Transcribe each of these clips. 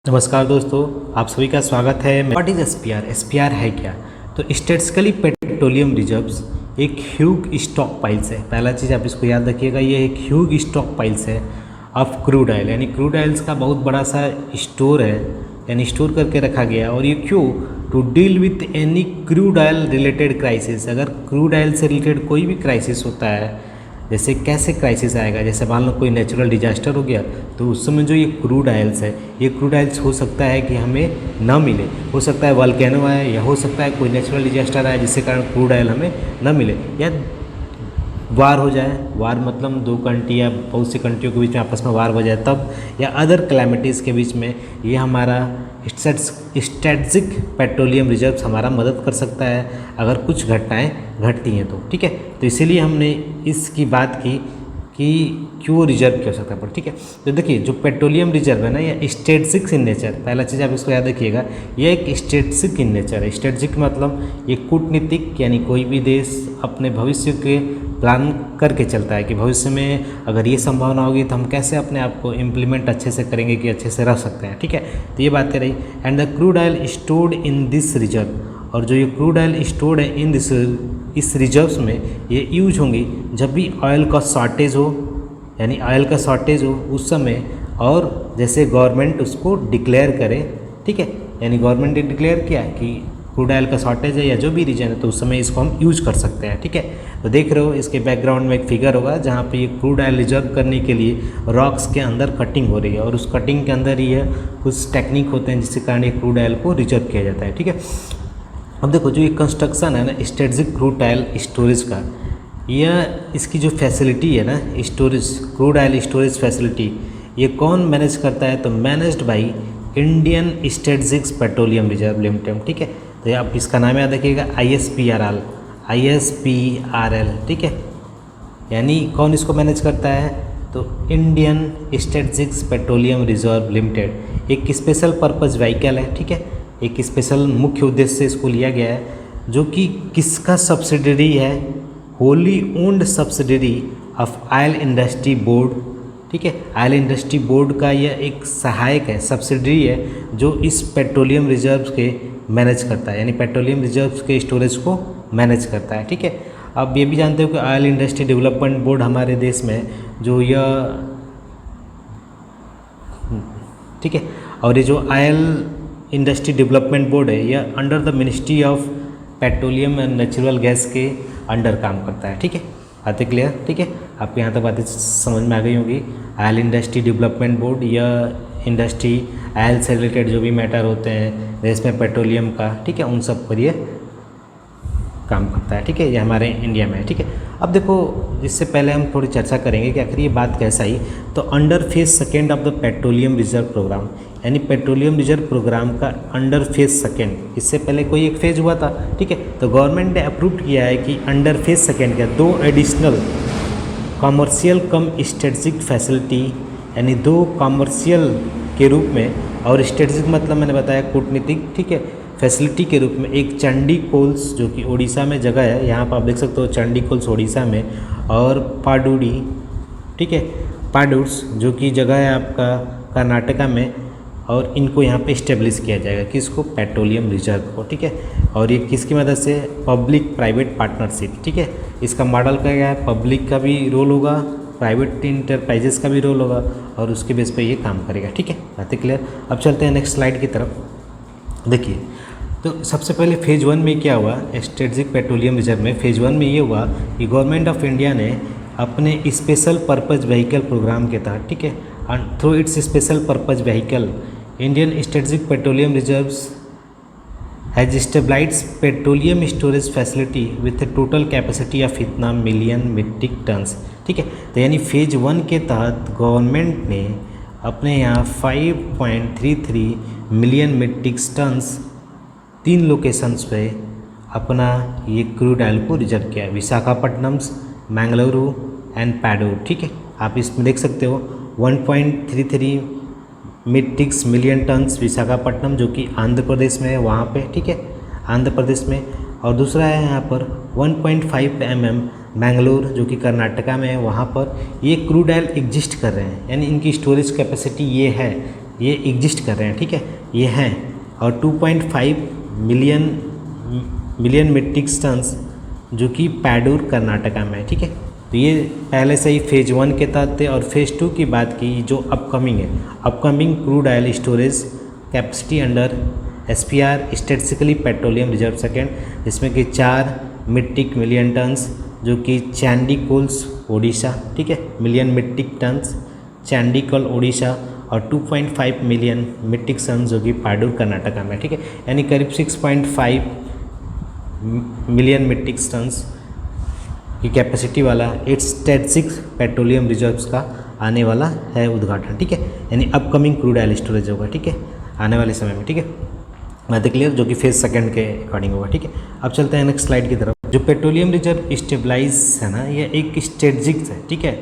नमस्कार दोस्तों, आप सभी का स्वागत है। What is SPR? एसपीआर है क्या? तो स्टैटिस्टिकली पेट्रोलियम रिजर्व्स एक ह्यूज स्टॉक पाइल्स है। पहला चीज़ आप इसको याद रखिएगा, ये एक ह्यूज स्टॉक पाइल्स है ऑफ क्रूड ऑयल, यानी क्रूड ऑयल्स का बहुत बड़ा सा स्टोर है, यानी स्टोर करके रखा गया। और ये क्यों? To deal with any crude oil related crisis. अगर क्रूड ऑयल से रिलेटेड कोई भी क्राइसिस होता है, जैसे कैसे क्राइसिस आएगा, जैसे मान लो कोई नेचुरल डिजास्टर हो गया, तो उस समय जो ये क्रूड ऑयल्स है, ये क्रूड ऑयल्स हो सकता है कि हमें ना मिले, हो सकता है वल्केनो आए, या हो सकता है कोई नेचुरल डिजास्टर आए जिसके कारण क्रूड ऑयल हमें ना मिले, या वार हो जाए। वार मतलब दो कंट्री या बहुत सी कंट्रियों के बीच में आपस में वार हो जाए तब, या अदर कैलेमिटीज़ के बीच में ये हमारा स्ट्रेटजिक पेट्रोलियम रिजर्व्स हमारा मदद कर सकता है अगर कुछ घटनाएं घटती हैं तो। ठीक है, तो इसीलिए हमने इसकी बात की कि क्यों रिजर्व किया हो सकता है। पर ठीक है, तो देखिए जो पेट्रोलियम रिजर्व है ना, ये स्ट्रेटजिक इन नेचर, पहला चीज़ आप इसको याद रखिएगा, ये एक स्ट्रेटजिक इन नेचर है। स्ट्रेटजिक मतलब ये कूटनीतिक, यानी कोई भी देश अपने भविष्य के प्लान करके चलता है कि भविष्य में अगर ये संभावना होगी तो हम कैसे अपने आप को इम्प्लीमेंट अच्छे से करेंगे कि अच्छे से रह सकते हैं। ठीक है, तो ये बातें रही। And the crude oil stored in this reserve, और जो ये क्रूड ऑयल स्टोर्ड है इन दिस, इस रिजर्व्स में ये यूज होंगी जब भी ऑयल का शॉर्टेज हो, यानी ऑयल का शॉर्टेज हो उस समय, और जैसे गवर्नमेंट उसको डिक्लेयर करे। ठीक है, यानी गवर्नमेंट ने डिक्लेयर किया कि क्रूड ऑयल का शॉर्टेज है या जो भी रीजन है, तो उस समय इसको हम यूज कर सकते हैं। ठीक है, तो देख रहे हो इसके बैकग्राउंड में एक फिगर होगा जहाँ पे ये क्रूड ऑयल रिजर्व करने के लिए रॉक्स के अंदर कटिंग हो रही है, और उस कटिंग के अंदर ही कुछ टेक्निक होते हैं जिसके कारण ये क्रूड ऑयल को रिजर्व किया जाता है। ठीक है, अब देखो जो ये कंस्ट्रक्शन है ना स्ट्रेटजिक क्रूड ऑयल स्टोरेज का, यह इसकी जो फैसिलिटी है ना storage, crude oil storage facility, ये कौन मैनेज करता है? तो managed by Indian strategic petroleum reserve limited. ठीक है, तो आप इसका नाम याद रखिएगा, ISPRL, ISPRL। ठीक है, यानी कौन इसको मैनेज करता है? तो Indian strategic petroleum reserve limited एक स्पेशल पर्पज़ व्हीकल है। ठीक है, एक स्पेशल मुख्य उद्देश्य से इसको लिया गया है, जो कि किसका सब्सिडरी है? Wholly owned subsidiary of oil industry board. ठीक है, ऑयल इंडस्ट्री बोर्ड का यह एक सहायक है, सब्सिडरी है, जो इस पेट्रोलियम रिजर्व्स के मैनेज करता है, यानी पेट्रोलियम रिजर्व्स के स्टोरेज को मैनेज करता है। ठीक है, आप ये भी जानते हो कि ऑयल इंडस्ट्री डेवलपमेंट बोर्ड हमारे देश में जो यह, ठीक है, और ये जो ऑयल इंडस्ट्री डेवलपमेंट बोर्ड है, यह under the ministry of petroleum and natural gas के अंडर काम करता है। ठीक है, बातें क्लियर? ठीक है, आपको यहाँ तक बातें समझ में आ गई होंगी। ऑयल इंडस्ट्री डेवलपमेंट बोर्ड यह इंडस्ट्री, ऑयल से रिलेटेड जो भी मैटर होते हैं देश में पेट्रोलियम का, ठीक है, उन सब पर ये काम करता है। ठीक है, ये हमारे इंडिया में है। ठीक है, अब देखो इससे पहले हम थोड़ी चर्चा करेंगे कि आखिर ये बात कैसा आई। तो under phase second of the petroleum reserve programme, यानी पेट्रोलियम रिजर्व प्रोग्राम का अंडर फेज सेकेंड, इससे पहले कोई एक फेज हुआ था। ठीक है, तो गवर्नमेंट ने अप्रूव किया है कि अंडर फेज सेकेंड का 2 एडिशनल कॉमर्शियल कम स्ट्रेटजिक फैसिलिटी, यानी 2 कॉमर्शियल के रूप में, और स्ट्रेटजिक मतलब मैंने बताया कूटनीतिक, ठीक है, फैसिलिटी के रूप में एक चंडी कोल्स जो कि उड़ीसा में जगह है, यहाँ पर आप देख सकते हो चंडी कोल्स उड़ीसा में, और पाडुडी, ठीक है, पाडुड्स जो कि जगह है आपका कर्नाटका में, और इनको यहाँ पे इस्टेब्लिश किया जाएगा किसको? पेट्रोलियम रिजर्व को। ठीक है, और ये किसकी मदद से? Public private partnership. ठीक है, इसका मॉडल क्या है? पब्लिक का भी रोल होगा, प्राइवेट इंटरप्राइजेस का भी रोल होगा, और उसके बेस पे ये काम करेगा। ठीक है, बातें क्लियर? अब चलते हैं नेक्स्ट स्लाइड की तरफ। देखिए, तो सबसे पहले फेज़ 1 में क्या हुआ? स्ट्रेटजिक पेट्रोलियम रिजर्व में फेज़ 1 में ये हुआ कि गवर्नमेंट ऑफ इंडिया ने अपने स्पेशल पर्पज़ व्हीकल प्रोग्राम के तहत, ठीक है, through its special purpose vehicle Indian strategic petroleum reserves has stabilised petroleum storage facility with total capacity of इतना मिलियन मीट्रिक टन्स। ठीक है, तो यानी फेज़ 1 के तहत गवर्नमेंट ने अपने यहाँ 5.33 मिलियन मीट्रिक टन्स 3 लोकेशंस पे अपना ये क्रूड ऑयल को रिजर्व किया है, विशाखापट्टनम, मैंगलुरु एंड पैडूर। ठीक है, आप इसमें देख सकते हो 1.33 मीट्रिक मिलियन टन्स विशाखापट्टनम जो कि आंध्र प्रदेश में है, वहाँ पे, ठीक है, आंध्र प्रदेश में, और दूसरा है यहाँ पर 1.5 मैंगलोर जो कि कर्नाटका में है, वहाँ पर ये क्रूड ऑयल एग्जिस्ट कर रहे हैं, यानी इनकी स्टोरेज कैपेसिटी ये है ये एग्जिस्ट कर रहे हैं, ठीक है, ये हैं। और 2.5 मिलियन मीट्रिक टन्स जो कि पैडूर कर्नाटका में है, ठीक है। तो ये पहले से ही फेज़ 1 के तहत थे। और फेज़ 2 की बात की जो अपकमिंग है, upcoming crude oil storage capacity under SPR statistically petroleum reserve second, जिसमें कि 4 मीट्रिक मिलियन टन्स जो कि चांडीकोल्स ओडिशा, ठीक है, मिलियन मीट्रिक टन्स चांडीकोल ओडिशा, और 2.5 मिलियन मीट्रिक टन जो कि पाडूर कर्नाटका में, ठीक है। यानी करीब 6.5 मिलियन मीट्रिक टन्स की कैपेसिटी वाला इट्स स्टैटिस्टिक्स पेट्रोलियम रिजर्व्स का आने वाला है उद्घाटन, ठीक है। यानी अपकमिंग क्रूड ऑयल स्टोरेज होगा, ठीक है, आने वाले समय में, ठीक है। बात क्लियर, जो कि फेज सेकंड के अकॉर्डिंग होगा, ठीक है। अब चलते हैं नेक्स्ट स्लाइड की तरफ। जो पेट्रोलियम रिजर्व स्टेबलाइज है ना, ये एक स्ट्रेटजिक्स है, ठीक है,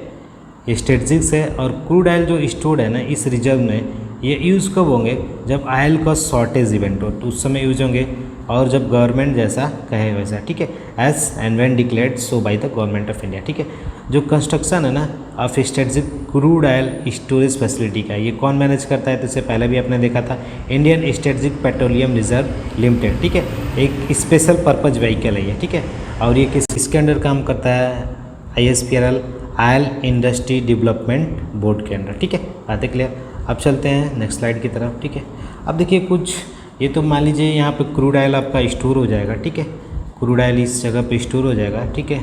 ये स्ट्रेटजिक्स है। और क्रूड ऑयल जो स्टोर्ड है ना इस रिजर्व में, ये यूज़ कब होंगे, जब ऑयल का शॉर्टेज इवेंट हो, तो उस समय यूज होंगे, और जब गवर्नमेंट जैसा कहे वैसा, ठीक है, as and when declared so by the government of India, ठीक है। जो कंस्ट्रक्शन है ना of strategic crude oil storage facility का, ये कौन मैनेज करता है, तो इससे पहले भी आपने देखा था, Indian strategic petroleum reserve limited, ठीक है, एक स्पेशल पर्पज व्हीकल है ये, ठीक है। और ये किसके अंडर काम करता है, ISPRL oil industry development board के अंडर, ठीक है। बातें क्लियर। अब चलते हैं नेक्स्ट स्लाइड की तरफ, ठीक है। अब देखिए कुछ, ये तो मान लीजिए यहाँ पे क्रूड ऑयल आपका स्टोर हो जाएगा, ठीक है, क्रूड ऑयल इस जगह पे स्टोर हो जाएगा, ठीक है।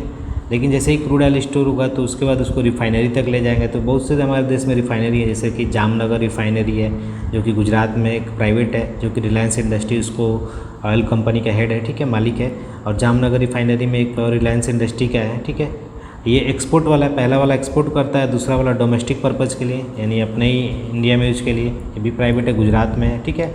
लेकिन जैसे ही क्रूड ऑयल स्टोर होगा तो उसके बाद उसको रिफाइनरी तक ले जाएंगे। तो बहुत से हमारे देश में रिफाइनरी है, जैसे कि जामनगर रिफाइनरी है जो कि गुजरात में एक प्राइवेट है, जो कि रिलायंस इंडस्ट्री उसको ऑयल कंपनी का हेड है, ठीक है, मालिक है। और जामनगर रिफाइनरी में एक और रिलायंस इंडस्ट्री का है, ठीक है। ये एक्सपोर्ट वाला है, पहला वाला एक्सपोर्ट करता है, दूसरा वाला डोमेस्टिक पर्पज़ के लिए, यानी अपने ही इंडिया में यूज के लिए, ये भी प्राइवेट है, गुजरात में है, ठीक है।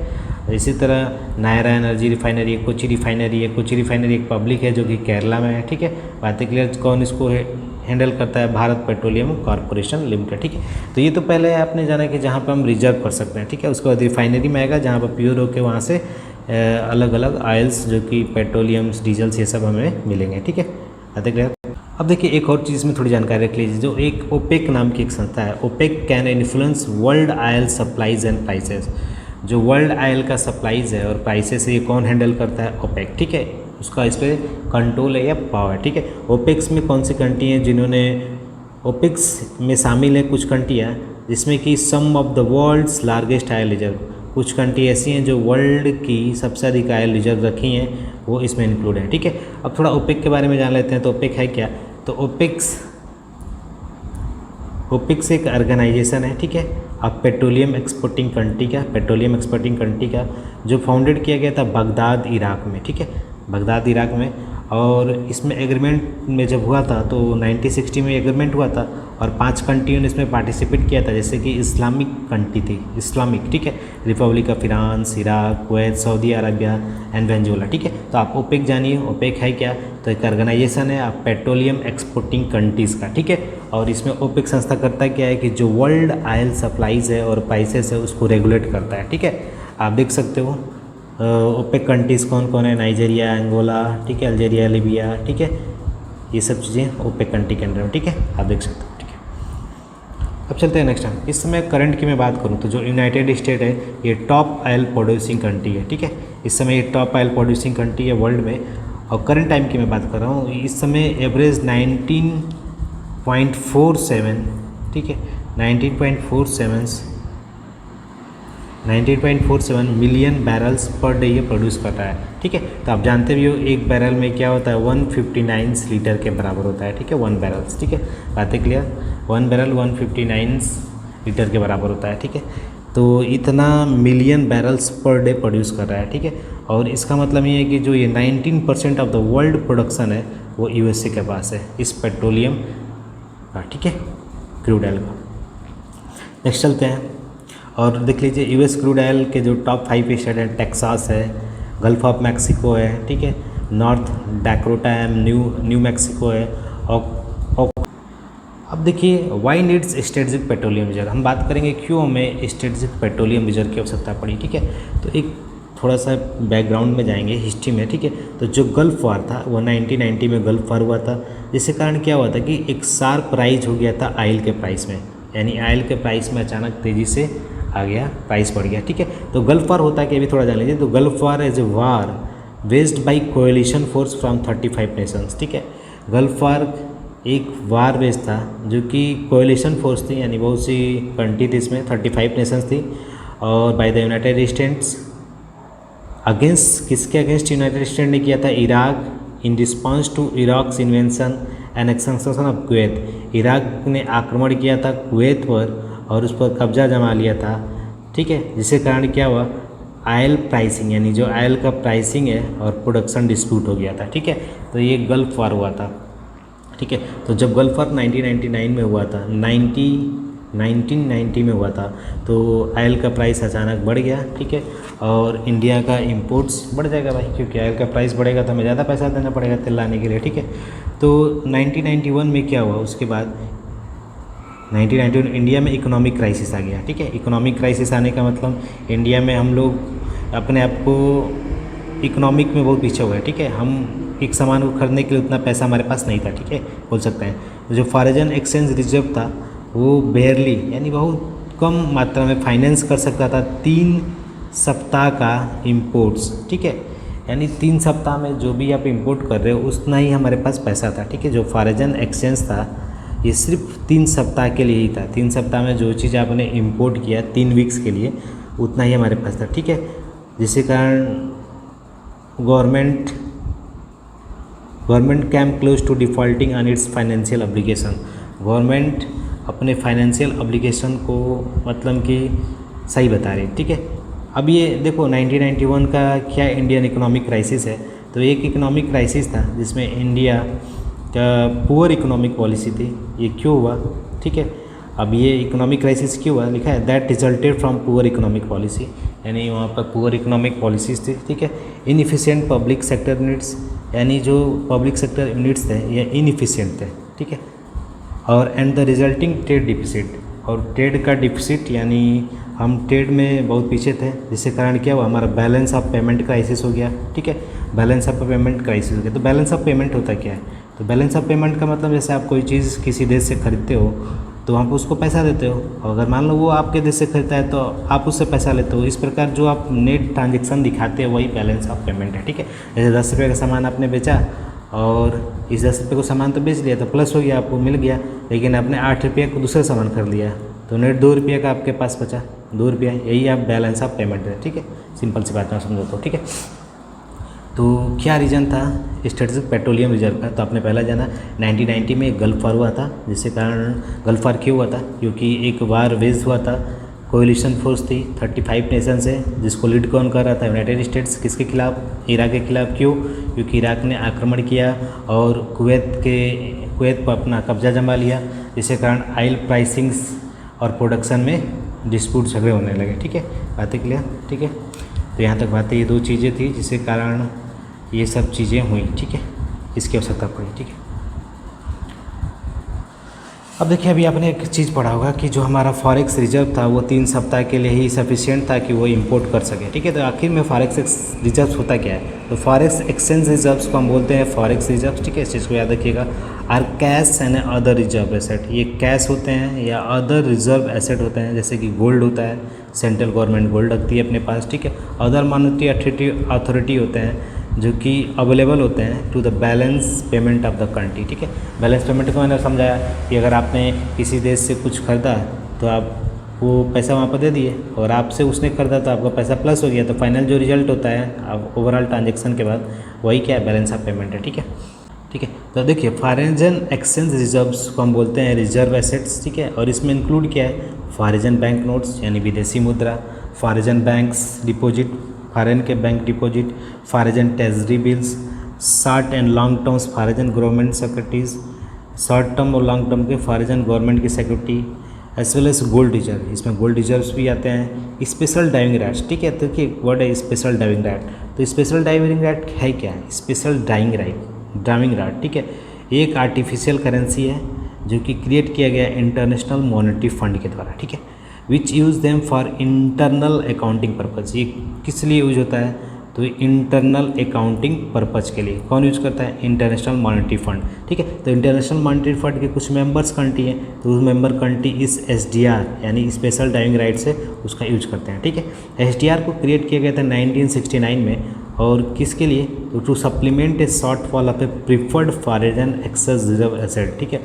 इसी तरह नायरा एनर्जी रिफाइनरी है, कोची रिफाइनरी है, कोची रिफाइनरी एक पब्लिक है जो कि केरला में है, ठीक है। बातें क्लियर। कौन इसको हैंडल करता है, भारत पेट्रोलियम कॉरपोरेशन लिमिटेड, ठीक है। तो ये तो पहले आपने जाना कि जहाँ पर हम रिजर्व कर सकते हैं, ठीक है। उसके बाद रिफाइनरी में आएगा जहाँ पर प्योर होकर वहाँ से अलग अलग ऑयल्स जो कि पेट्रोलियम्स, डीजल्स, ये सब हमें मिलेंगे, ठीक है। बातें क्लियर। अब देखिए एक और चीज़ में थोड़ी जानकारी रख लीजिए, जो एक ओपेक नाम की एक संस्था है, OPEC can influence world oil supplies and prices. जो वर्ल्ड ऑयल का सप्लाईज है और प्राइसेस है, ये कौन हैंडल करता है, ओपेक, ठीक है। उसका इस पर कंट्रोल है या पावर, ठीक है। ओपेक्स में कौन सी कंट्री हैं जिन्होंने, ओपेक्स में शामिल है कुछ कंट्रियाँ जिसमें कि some of the world's largest oil reserve, कुछ कंट्री ऐसी हैं जो वर्ल्ड की सबसे अधिक ऑयल रिजर्व रखी हैं, वो इसमें इंक्लूड है, ठीक है। अब थोड़ा ओपेक के बारे में जान लेते हैं। तो ओपेक है क्या, तो ओपेक्स एक ऑर्गेनाइजेशन है, ठीक है, अब पेट्रोलियम एक्सपोर्टिंग कंट्री का जो फाउंडेड किया गया था बगदाद इराक में, ठीक है, बगदाद इराक में। और इसमें एग्रीमेंट में जब हुआ था तो 1960 में एग्रीमेंट हुआ था, और 5 कंट्रियों ने इसमें पार्टिसिपेट किया था, जैसे कि इस्लामिक कंट्री थी, इस्लामिक, ठीक है, Republic of Iran, Iraq, Kuwait, Saudi Arabia and Venezuela, ठीक है। तो आप ओपेक जानिए, ओपेक है क्या, तो एक ऑर्गेनाइजेशन है आप पेट्रोलियम एक्सपोर्टिंग कंट्रीज़ का, ठीक है। और इसमें ओपेक संस्था करता क्या है कि जो वर्ल्ड ऑयल सप्लाईज है और प्राइसेस है उसको रेगुलेट करता है, ठीक है। आप देख सकते हो ओपेक कंट्रीज़ कौन कौन है, नाइजीरिया, अंगोला, ठीक है, अल्जीरिया, लीबिया, ठीक है, ये सब चीज़ें ओपेक कंट्री के अंडर में, ठीक है, आप देख सकते हो, ठीक है। अब चलते हैं नेक्स्ट टाइम। इस समय करंट की मैं बात करूँ तो जो यूनाइटेड स्टेट है ये टॉप ऑयल प्रोड्यूसिंग कंट्री है, ठीक है। इस समय ये टॉप ऑयल प्रोड्यूसिंग कंट्री है वर्ल्ड में। और करंट टाइम की मैं बात कर रहा हूँ, इस समय एवरेज 19.47, ठीक है, 19.47 मिलियन बैरल्स पर डे ये प्रोड्यूस कर रहा है, ठीक है। तो आप जानते भी हो एक बैरल में क्या होता है, 159 लीटर के बराबर होता है, ठीक है, 1 बैरल्स, ठीक है। बातें क्लियर, 1 बैरल 159 लीटर के बराबर होता है, ठीक है। तो इतना million barrels per day produce कर रहा है, ठीक है। और इसका मतलब ये है कि जो ये 19% ऑफ द वर्ल्ड प्रोडक्शन है वो USA के पास है इस पेट्रोलियम का, ठीक है, क्रूड ऑयल का। नेक्स्ट चलते हैं और देख लीजिए US क्रूड ऑयल के जो टॉप 5 स्टेट हैं, टेक्सास है, गल्फ ऑफ मैक्सिको है, ठीक है, नॉर्थ डैकोटा है, न्यू मैक्सिको है। और अब देखिए why needs strategic petroleum reserve, हम बात करेंगे क्यों हमें स्ट्रेटजिक पेट्रोलियम रिजर्व की आवश्यकता पड़ी, ठीक है। तो एक थोड़ा सा बैकग्राउंड में जाएंगे हिस्ट्री में, ठीक है। तो जो गल्फ वार था वो 1990 में गल्फ वार हुआ था, जिसके कारण क्या हुआ था कि एक शार्प राइज हो गया था ऑयल के प्राइस में, यानी ऑयल के प्राइस में अचानक तेज़ी से आ गया, प्राइस बढ़ गया। ठीक है, तो गल्फ वार होता है कि अभी थोड़ा जान लीजिए। तो Gulf War as a war waged by coalition force from 35 nations. ठीक है, गल्फ वार एक वार बेस था जो कि कोएलिशन फोर्स थी, यानी बहुत सी कंट्री थी इसमें, 35 नेशंस थी, और by the United States against, किसके अगेंस्ट यूनाइटेड स्टेट ने किया था? Iraq, in response to Iraq's invention and extension of Kuwait. Iraq ने आक्रमण किया था कुवैत पर और उस पर कब्जा जमा लिया था। ठीक है, जिसके कारण क्या हुआ? ऑयल प्राइसिंग, यानी जो ऑयल का प्राइसिंग है और प्रोडक्शन डिस्प्यूट हो गया था। ठीक है, तो ये गल्फ वार हुआ था। ठीक है, तो जब गल्फ वार 1999 में हुआ था, 1990 में हुआ था, तो ऑयल का प्राइस अचानक बढ़ गया। ठीक है, और इंडिया का इंपोर्ट्स बढ़ जाएगा भाई, क्योंकि ऑयल का प्राइस बढ़ेगा तो हमें ज़्यादा पैसा देना पड़ेगा तेल लाने के लिए। ठीक है, तो 1991 में क्या हुआ? उसके बाद 1991 इंडिया में इकोनॉमिक क्राइसिस आ गया। ठीक है, इकोनॉमिक क्राइसिस आने का मतलब इंडिया में हम लोग अपने आप को इकोनॉमिक में बहुत पीछे हो गए। ठीक है, हम एक सामान को खरीदने के लिए उतना पैसा हमारे पास नहीं था। ठीक है, बोल सकते हैं तो जो फॉरेन एक्सचेंज रिजर्व था वो बेयरली, यानी बहुत कम मात्रा में फाइनेंस कर सकता था 3 सप्ताह का इम्पोर्ट्स। ठीक है, यानी 3 सप्ताह में जो भी आप इंपोर्ट कर रहे हो उतना ही हमारे पास पैसा था। ठीक है, जो फॉरेन एक्सचेंज था ये सिर्फ 3 सप्ताह के लिए ही था। 3 सप्ताह में जो चीज़ आपने इंपोर्ट किया 3 वीक्स के लिए, उतना ही हमारे पास था। ठीक है, जिसके कारण government came close to defaulting on its financial obligation. Government अपने फाइनेंशियल ऑब्लिगेशन को मतलब कि सही बता रही है। ठीक है, अब ये देखो 1991 का क्या इंडियन इकोनॉमिक क्राइसिस है, तो एक इकोनॉमिक क्राइसिस था जिसमें इंडिया का पुअर इकोनॉमिक पॉलिसी थी। ये क्यों हुआ? ठीक है, अब ये इकोनॉमिक क्राइसिस क्यों हुआ? लिखा है that resulted from poor economic policy, यानी वहाँ पर पुअर इकोनॉमिक पॉलिसीज थी। ठीक है, इनएफिशिएंट पब्लिक सेक्टर यूनिट्स, यानी जो पब्लिक सेक्टर यूनिट्स थे ये इनएफिशिएंट थे। ठीक है, और and the resulting trade deficit, और ट्रेड का डिफिसिट, यानी हम ट्रेड में बहुत पीछे थे, जिसके कारण क्या हुआ? हमारा बैलेंस ऑफ पेमेंट क्राइसिस हो गया। ठीक है, बैलेंस ऑफ पेमेंट क्राइसिस हो गया। तो बैलेंस ऑफ पेमेंट होता क्या है? तो बैलेंस ऑफ पेमेंट का मतलब जैसे आप कोई चीज़ किसी देश से खरीदते हो तो आप उसको पैसा देते हो, और अगर मान लो वो आपके देश से खरीदता है तो आप उससे पैसा लेते हो। इस प्रकार जो आप नेट ट्रांजेक्शन दिखाते हैं वही बैलेंस ऑफ पेमेंट है। ठीक है, जैसे 10 रुपये का सामान आपने बेचा और इस 10 रुपये को सामान तो बेच लिया तो प्लस हो गया, आपको मिल गया, लेकिन आपने 8 रुपये को दूसरा सामान खरीद लिया तो नेट 2 रुपये का आपके पास बचा, 2 रुपया, यही आप बैलेंस ऑफ पेमेंट है। ठीक है, सिंपल सी बात मैं समझाता हूँ। ठीक है, तो क्या रीज़न था स्ट्रेटेजिक पेट्रोलियम रिजर्व का? तो आपने पहला जाना 1990 में गल्फ वार हुआ था, जिसके कारण गल्फ वार क्यों हुआ था? क्योंकि एक वार वेज हुआ था, कोएलिशन फोर्स थी 35 नेशन से, जिसको लीड कौन कर रहा था? United states. किसके खिलाफ? इराक के खिलाफ। क्यों? क्योंकि इराक ने आक्रमण किया और कुवैत पर अपना कब्जा जमा लिया, जिसके कारण ऑयल प्राइसिंग्स और प्रोडक्शन में डिस्प्यूट झगड़े होने लगे। ठीक है, बातें क्लियर? ठीक है, तो यहाँ तक बातें, ये 2 चीज़ें थी जिसके कारण ये सब चीज़ें हुई। ठीक है, इसकी आवश्यकता पड़ी। ठीक है, अब देखिए अभी आपने एक चीज़ पढ़ा होगा कि जो हमारा फॉरेक्स रिजर्व था वो 3 सप्ताह के लिए ही सफिशिएंट था कि वो इंपोर्ट कर सके। ठीक है, तो आखिर में फॉरेक्स रिजर्व होता क्या है? तो फॉरेक्स एक्सचेंज रिजर्व्स को हम बोलते हैं फॉरेक्स रिजर्व। ठीक है, इस चीज़ को याद रखिएगा। Are cash and other reserve asset, ये कैश होते हैं या अदर रिजर्व एसेट होते हैं, जैसे कि गोल्ड होता है, सेंट्रल गवर्नमेंट गोल्ड रखती है अपने पास। ठीक है, अदर मॉनेटरी अथॉरिटी होते हैं जो कि अवेलेबल होते हैं to the balance payment of the country. ठीक है, बैलेंस पेमेंट को मैंने समझाया कि अगर आपने किसी देश से कुछ खरीदा तो आप वो पैसा वहाँ पर दे दिए, और आपसे उसने खरीदा तो आपका पैसा प्लस हो गया, तो फाइनल जो रिजल्ट होता है आप ओवरऑल ट्रांजेक्शन के बाद वही क्या है? बैलेंस ऑफ पेमेंट है। ठीक है, ठीक है, तो देखिए फॉरेन एक्सचेंज रिजर्व्स को हम बोलते हैं रिजर्व एसेट्स। ठीक है, और इसमें इंक्लूड क्या है? फॉरेन बैंक नोट्स यानी विदेशी मुद्रा, फॉरेन बैंक्स डिपॉजिट, फॉरेन के bank deposit, foreign treasury bills, short and long terms foreign government securities, short term और लॉन्ग टर्म के फॉरेन गवर्नमेंट की security, as well as gold reserve. इसमें gold reserves भी आते हैं। Special diving rights. ठीक है, तो देखिए वर्ड है स्पेशल डाइविंग राइट। तो स्पेशल डाइविंग राइट है क्या? Special diving right. ठीक है, एक आर्टिफिशियल करेंसी है जो कि क्रिएट किया गया इंटरनेशनल मॉनेटरी फंड के द्वारा। ठीक है, विच use them for internal accounting purpose. ये किस लिए यूज होता है? तो इंटरनल अकाउंटिंग पर्पज़ के लिए कौन यूज करता है? International monetary fund. ठीक है, तो इंटरनेशनल मॉनेटरी फंड के कुछ मेंबर्स कंट्री हैं, तो उस मेंबर कंट्री इस SDR यानी स्पेशल ड्राइविंग राइट से उसका यूज करते हैं। ठीक है, SDR को क्रिएट किया गया था 1969 में, और किसके लिए? तो to supplement a shortfall of a preferred foreign access reserve asset. ठीक है,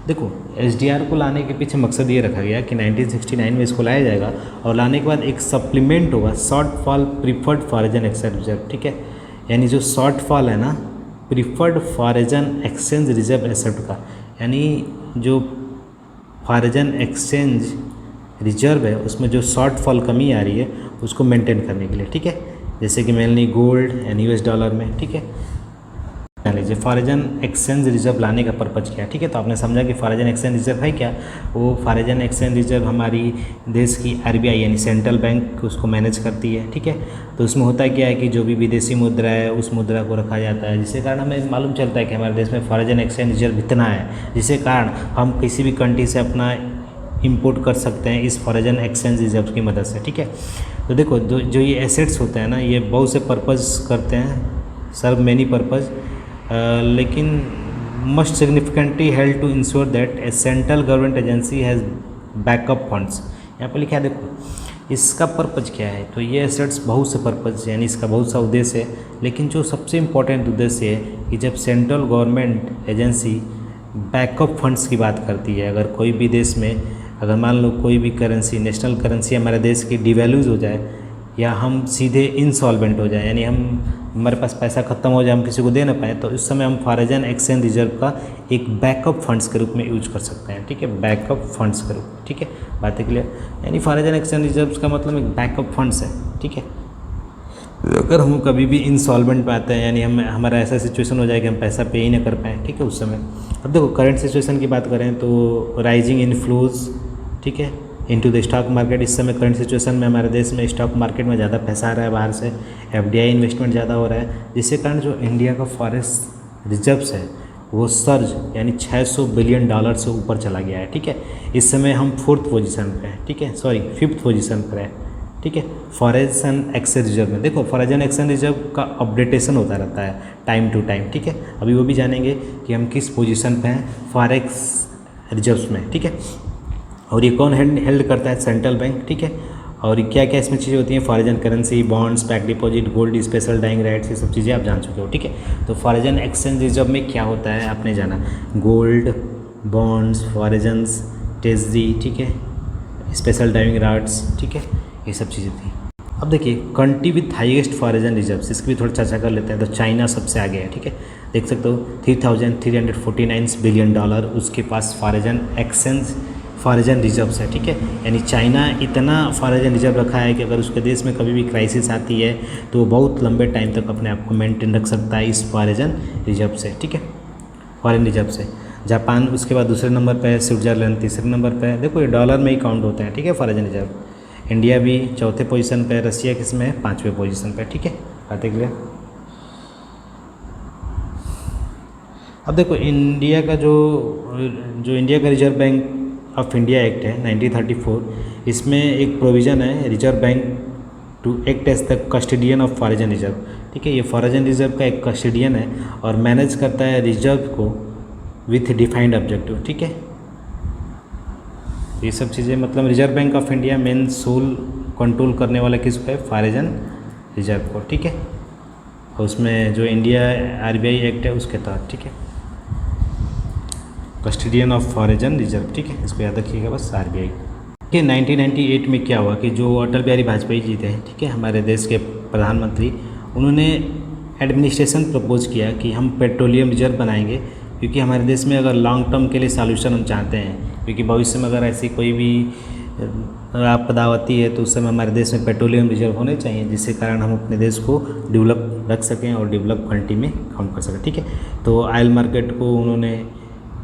देखो SDR को लाने के पीछे मकसद ये रखा गया कि 1969 में इसको लाया जाएगा और लाने के बाद एक सप्लीमेंट होगा shortfall preferred foreign exchange reserve. ठीक है, यानी जो शॉर्टफॉल है ना preferred foreign exchange reserve asset का, यानी जो फॉरेन एक्सचेंज रिजर्व है उसमें जो शॉर्टफॉल कमी आ रही है उसको मेंटेन करने के लिए। ठीक है, जैसे कि मेनली गोल्ड यानी US डॉलर में। ठीक है, मान लीजिए फॉरेन एक्सचेंज रिजर्व लाने का पर्पज़ क्या है। ठीक है, तो आपने समझा कि फॉरेन एक्सचेंज रिजर्व है क्या? वो फॉरेन एक्सचेंज रिजर्व हमारी देश की RBI यानी सेंट्रल बैंक उसको मैनेज करती है। ठीक है, तो उसमें होता क्या है कि जो भी विदेशी मुद्रा है उस मुद्रा को रखा जाता है, जिसके कारण हमें मालूम चलता है कि हमारे देश में फॉरेन एक्सचेंज रिजर्व इतना है, जिसके कारण हम किसी भी कंट्री से अपना इंपोर्ट कर सकते हैं इस फॉरेन एक्सचेंज रिजर्व की मदद से। ठीक है, तो देखो जो ये एसेट्स होते हैं ना, ये बहुत से पर्पज़ करते हैं, सर्व मेनी पर्पज़, लेकिन must significantly held to ensure that a central government agency has backup funds. यहाँ पर लिखा है, देखो इसका पर्पज़ क्या है। तो ये एसेट्स बहुत से पर्पज़ यानी इसका बहुत सा उद्देश्य है, लेकिन जो सबसे इम्पोर्टेंट उद्देश्य है कि जब central government agency backup funds की बात करती है, अगर कोई भी देश में अगर मान लो कोई भी करेंसी, नेशनल करेंसी हमारे देश की डिवैल्यूज हो जाए या हम सीधे इनसॉल्वेंट हो जाए, यानी हमारे पास पैसा ख़त्म हो जाए, हम किसी को दे ना पाए, तो इस समय हम फॉरेन एक्सचेंज रिजर्व का एक बैकअप फंड्स के रूप में यूज कर सकते हैं। ठीक है, बैकअप फंड्स के रूप। ठीक है, बातें क्लियर? यानी फॉरेन एक्सचेंज रिजर्व का मतलब एक बैकअप फंड्स है। ठीक है, अगर हम कभी भी इंसॉल्वेंट पे आते हैं, यानी हमारा ऐसा सिचुएशन हो जाए कि हम पैसा पे ही ना कर पाएँ, ठीक है, उस समय। अब देखो करंट सिचुएशन की बात करें तो राइजिंग इनफ्लोज, ठीक है, इनटू द स्टॉक मार्केट। इस समय करंट सिचुएशन में हमारे देश में स्टॉक मार्केट में ज़्यादा पैसा आ रहा है बाहर से, FDI इन्वेस्टमेंट ज़्यादा हो रहा है, जिसके कारण जो इंडिया का फॉरेस्ट रिजर्व्स है वो सर्ज यानी $600 बिलियन से ऊपर चला गया है। ठीक है, इस समय हम 4th पोजीशन पे हैं। ठीक है, सॉरी 5th पोजीशन पर है। ठीक है, फॉरेन एक्सचेंज रिजर्व में देखो फॉरेन एक्सचेंज रिजर्व का अपडेटेशन होता रहता है टाइम टू टाइम। ठीक है, अभी वो भी जानेंगे कि हम किस पोजीशन पे हैं फॉरेक्स रिजर्व्स में। ठीक है, और ये कौन हेल्ड करता है? Central bank. ठीक है, और क्या क्या इसमें चीज़ें होती हैं? Foreign currency, bonds, pack deposit, gold, special dying rights, ये सब चीज़ें आप जान चुके हो। ठीक है, तो फॉरेन एक्सचेंज रिजर्व में क्या होता है आपने जाना, गोल्ड, बॉन्ड्स, फॉरेन्स, ट्रेजरी, ठीक है, स्पेशल डाइंग राइट्स, ठीक है, ये सब चीज़ें थी। अब देखिए country with highest foreign reserves, इसकी भी थोड़ी चर्चा कर लेते हैं। तो चाइना सबसे आगे है। ठीक है, देख सकते हो 3,349 बिलियन डॉलर उसके पास फॉरेन रिजर्व्स है। ठीक है, यानी चाइना इतना फॉरेन रिजर्व रखा है कि अगर उसके देश में कभी भी क्राइसिस आती है तो बहुत लंबे टाइम तक अपने आप को मेंटेन रख सकता है इस फॉरेन रिजर्व से। ठीक है, फॉरेन रिजर्व से। जापान उसके बाद दूसरे नंबर पे है, स्विट्जरलैंड तीसरे नंबर पे है। देखो ये डॉलर में ही काउंट होते हैं। ठीक है, फॉरेन रिजर्व। इंडिया भी चौथे पोजीशन पे, रसिया किस में है? 5वें पोजीशन पे। ठीक है, बातें क्लियर? अब देखो इंडिया का जो इंडिया का Reserve Bank of India Act है 1934, इसमें एक प्रोविज़न है reserve bank to act as the custodian of foreign reserve. ठीक है, ये फॉरेन रिजर्व का एक कस्टोडियन है और मैनेज करता है रिजर्व को विथ डिफाइंड ऑब्जेक्टिव। ठीक है, ये सब चीज़ें मतलब Reserve Bank of India main sole control करने वाला किसको है? फॉरेन रिजर्व को। ठीक है, और उसमें जो इंडिया RBI एक्ट है उसके तहत। ठीक है, कस्टोडियन ऑफ फॉरेन रिजर्व। ठीक है, इसको याद रखिएगा बस, RBI। कि 1998 में क्या हुआ कि जो अटल बिहारी वाजपेयी जी थे, ठीक है, हमारे देश के प्रधानमंत्री, उन्होंने एडमिनिस्ट्रेशन प्रपोज किया कि हम पेट्रोलियम रिजर्व बनाएंगे, क्योंकि हमारे देश में अगर लॉन्ग टर्म के लिए सॉल्यूशन हम चाहते हैं, क्योंकि भविष्य में अगर ऐसी कोई भी आपदा आती है तो उस समय हमारे देश में पेट्रोलियम रिजर्व होने चाहिए, जिसके कारण हम अपने देश को डेवलप रख सकें और डेवलप कंट्री में काउंट कर सकें। ठीक है, तो ऑयल मार्केट को उन्होंने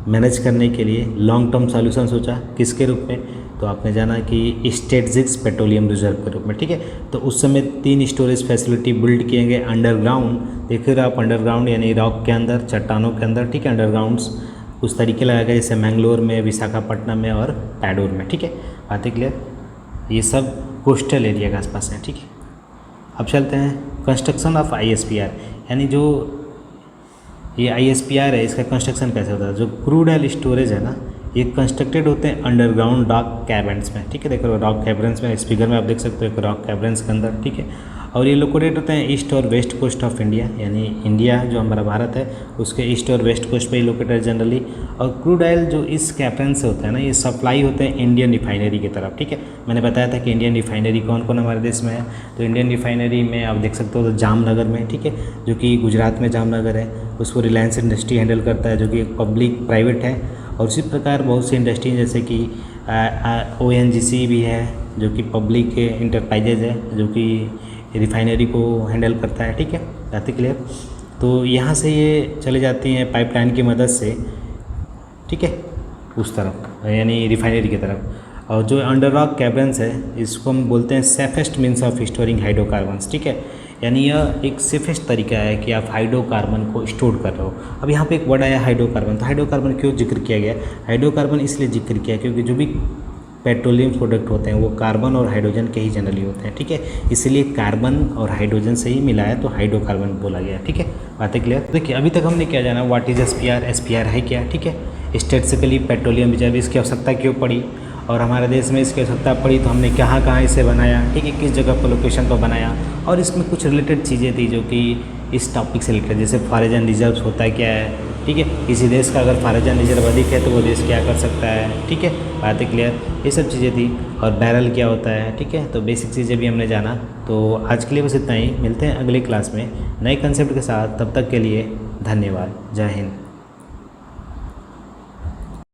मैनेज करने के लिए लॉन्ग टर्म सॉल्यूशन सोचा, किसके रूप में? तो आपने जाना कि स्ट्रेटेजिक पेट्रोलियम रिजर्व के रूप में। ठीक है, तो उस समय 3 स्टोरेज फैसिलिटी बिल्ड किए गए अंडरग्राउंड। देखिए आप अंडरग्राउंड यानी रॉक के अंदर, चट्टानों के अंदर। ठीक है, अंडरग्राउंड्स उस तरीके लगाया गया जैसे मैंगलोर में, विशाखापट्टनम में और पैडोर में। ठीक है, बातें क्लियर? ये सब कोस्टल एरिया के आसपास है। ठीक है, अब चलते हैं कंस्ट्रक्शन ऑफ ISPR, यानी जो ये ISPR है इसका कंस्ट्रक्शन कैसे होता है। जो क्रूड ऑयल स्टोरेज है ना, ये कंस्ट्रक्टेड होते हैं अंडरग्राउंड रॉक कैवर्न्स में, ठीक है। देखो रॉक कैवर्न्स में, इस फिगर में आप देख सकते हो एक रॉक कैवर्न्स के अंदर, ठीक है। और ये लोकेटेड होते हैं ईस्ट और वेस्ट कोस्ट ऑफ इंडिया, यानी इंडिया जो हमारा भारत है उसके ईस्ट और वेस्ट कोस्ट पे ही लोकेटेड है जनरली। और क्रूड ऑयल जो इस कैवर्न से होता है ना, ये सप्लाई होते हैं इंडियन रिफाइनरी की तरफ, ठीक है। मैंने बताया था कि इंडियन रिफाइनरी कौन कौन हमारे देश में है। तो इंडियन रिफाइनरी में आप देख सकते हो तो जामनगर में, ठीक है, जो कि गुजरात में जामनगर है, उसको रिलायंस इंडस्ट्री हैंडल करता है, जो कि पब्लिक प्राइवेट है। और उसी प्रकार बहुत सी इंडस्ट्री जैसे कि ONGC भी है, जो कि पब्लिक इंटरप्राइजेज है, जो कि रिफाइनरी को हैंडल करता है, ठीक है। बात क्लियर। तो यहाँ से ये चले जाती हैं पाइपलाइन की मदद से, ठीक है, उस तरफ यानी रिफाइनरी की तरफ। और जो अंडर रॉक कैवर्न्स है इसको हम बोलते हैं safest means of storing hydrocarbons, ठीक है। यानी यह एक सेफेस्ट तरीका है कि आप हाइड्रोकार्बन को स्टोर कर रहे हो। अब यहाँ पे एक वर्ड आया हाइड्रोकार्बन, तो हाइड्रोकार्बन क्यों जिक्र किया गया। हाइड्रोकार्बन इसलिए जिक्र किया क्योंकि जो भी पेट्रोलियम प्रोडक्ट होते हैं वो कार्बन और हाइड्रोजन के ही जनरली होते हैं, ठीक है। इसलिए कार्बन और हाइड्रोजन से ही मिला है तो हाइड्रोकार्बन बोला गया, ठीक है। बातें क्लियर। देखिए अभी तक हमने क्या जाना, व्हाट इज SPR है क्या, ठीक है। स्टैटिस्टिकली पेट्रोलियम रिजर्व, इसकी आवश्यकता क्यों पड़ी और हमारे देश में इसकी आवश्यकता पड़ी तो हमने कहाँ कहाँ इसे बनाया, ठीक है, किस जगह पर लोकेशन पर बनाया। और इसमें कुछ रिलेटेड चीज़ें थी जो कि इस टॉपिक से रिलेटेड, जैसे फॉरेन रिजर्व होता है क्या है, ठीक है। किसी देश का अगर फॉरेन रिजर्व अधिक है तो वो देश क्या कर सकता है, ठीक है। बातें क्लियर। ये सब चीज़ें थी। और बैरल क्या होता है, ठीक है। तो बेसिक चीज़ें भी हमने जाना। तो आज के लिए बस इतना ही, मिलते हैं अगले क्लास में नए कंसेप्ट के साथ। तब तक के लिए धन्यवाद। जय हिंद।